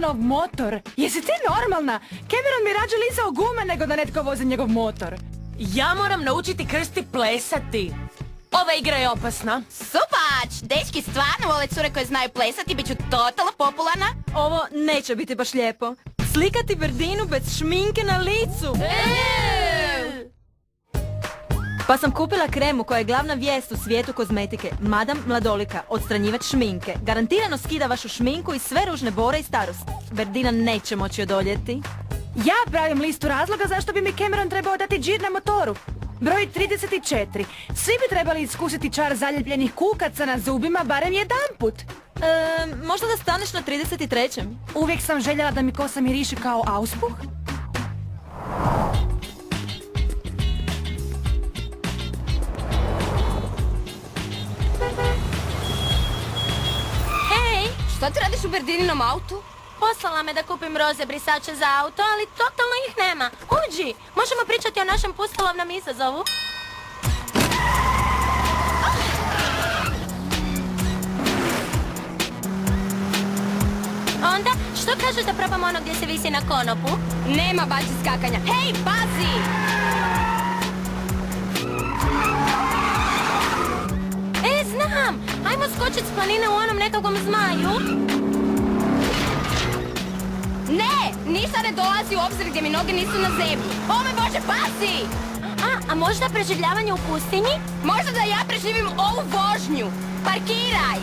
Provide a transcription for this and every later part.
Cameronov motor. Jesi ti normalna? Cameron mi rađe lizao gume nego da netko vozi njegov motor. Ja moram naučiti Krsti plesati. Ova igra je opasna. Supač! Dečki stvarno vole cure koje znaju plesati, bit ću totalno popularna. Ovo neće biti baš lijepo. Slikati Berdinu bez šminke na licu. Pa sam kupila kremu koja je glavna vijest u svijetu kozmetike. Madam Mladolika, odstranjivač šminke. Garantirano skida vašu šminku i sve ružne bore i starost. Berdina neće moći odoljeti. Ja pravim listu razloga zašto bi mi Cameron trebao dati džir na motoru. Broj 34. Svi bi trebali iskusiti čar zaljepljenih kukaca na zubima barem jedanput. Možda da staneš na 33. Uvijek sam željela da mi kosa miriši kao auspuh. Hej, što ti radiš u Berdininom autu? Poslala me da kupim roze brisače za auto, ali totalno ih nema. Uđi, možemo pričati o našem pustolovnom izazovu. Onda, što kažeš da probamo ono gdje se visi na konopu? Nema bađi skakanja. Hej, pazi! Znam! Ajmo skočit s planine u onom nekakvom zmaju. Ne, ništa ne dolazi u obzir gdje mi noge nisu na zemlji. O me Bože, pazi! A možda preživljavanje u pustinji? Možda da ja preživim ovu vožnju. Parkiraj!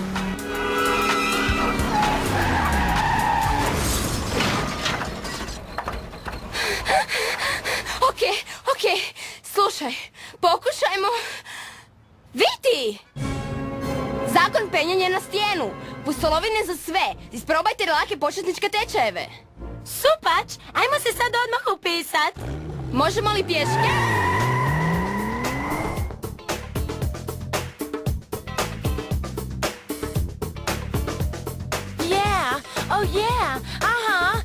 Okej, slušaj, pokušajmo. Vidi! Zakon penjanja na stijenu. Pustolovine za sve. Isprobajte lake početničke tečajeve. Supač, ajmo se sad odmah upisat. Možemo li pješke? Yeah, oh yeah, aha,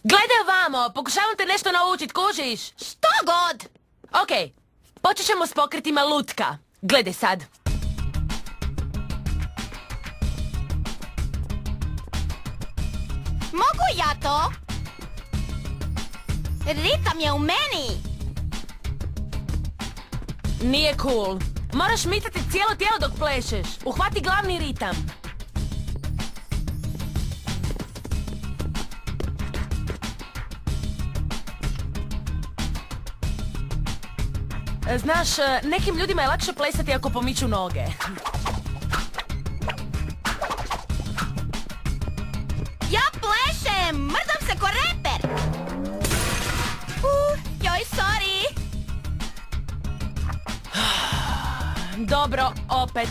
Gledaj ovamo, pokušavam te nešto naučit, kužiš? Što god! Okej, počet ćemo s pokretima lutka. Gledaj sad. Mogu ja to? Ritam je u meni! Nije cool. Moraš micati cijelo tijelo dok plešeš. Uhvati glavni ritam. Znaš, nekim ljudima je lakše plesati ako pomiču noge. Ja plešem! Mrdam se ko reper! Joj, sorry! Dobro, opet.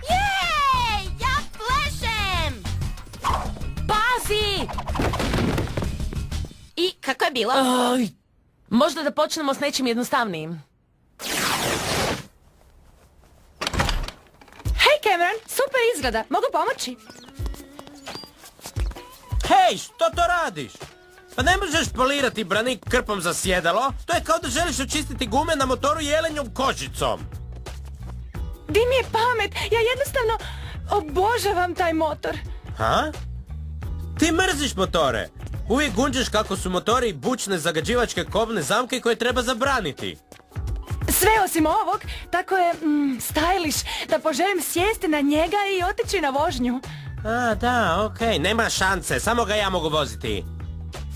Jej! Ja plešem! Pazi! I kako je bilo? Možda da počnemo s nečim jednostavnijim. Hej Cameron, super izgleda. Mogu pomoći? Hej, što to radiš? Pa ne možeš polirati branik krpom za sjedalo. To je kao da želiš očistiti gume na motoru jelenjom kožicom. Di mi je pamet? Ja jednostavno obožavam taj motor. Ha? Ti mrziš motore. Uvijek gunđeš kako su motori bučne zagađivačke kobne zamke koje treba zabraniti. Sve osim ovog, tako je stylish da poželim sjesti na njega i otići na vožnju. A, da, okej, nema šanse, samo ga ja mogu voziti.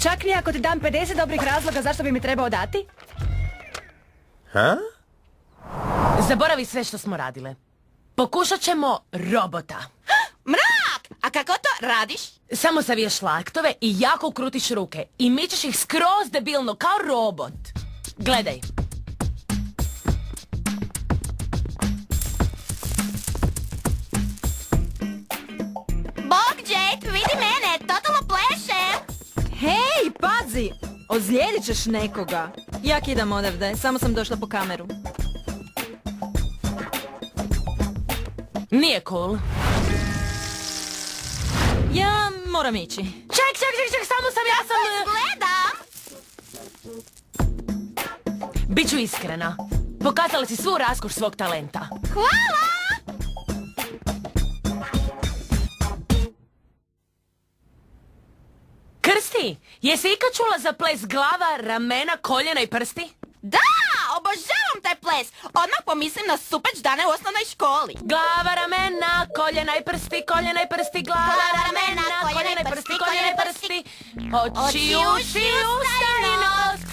Čak ni ako ti dam 50 dobrih razloga zašto bi mi trebao dati. Ha? Zaboravi sve što smo radile. Pokušat ćemo robota. Mrak! A kako to radiš? Samo saviješ laktove i jako ukrutiš ruke. I mičeš ih skroz debilno, kao robot. Gledaj. Bog, Jake, vidi mene, totalno plešem! Hej, pazi! Ozlijedit ćeš nekoga. Jak idem odavde, samo sam došla po kameru. Nije cool. Ja moram ići. Ček, samo sam ja sam... Gledam! Biću iskrena. Pokazala si svu raskoš svog talenta. Hvala! Krsti, jesi ikad čula za ples glava, ramena, koljena i prsti? Da! Obožavam taj ples! Odmah pomislim na supeć dane u osnovnoj školi. Glava, ramena, koljena i prsti, glava, ramena, koljena i prsti, Oči, uši, usta i nos.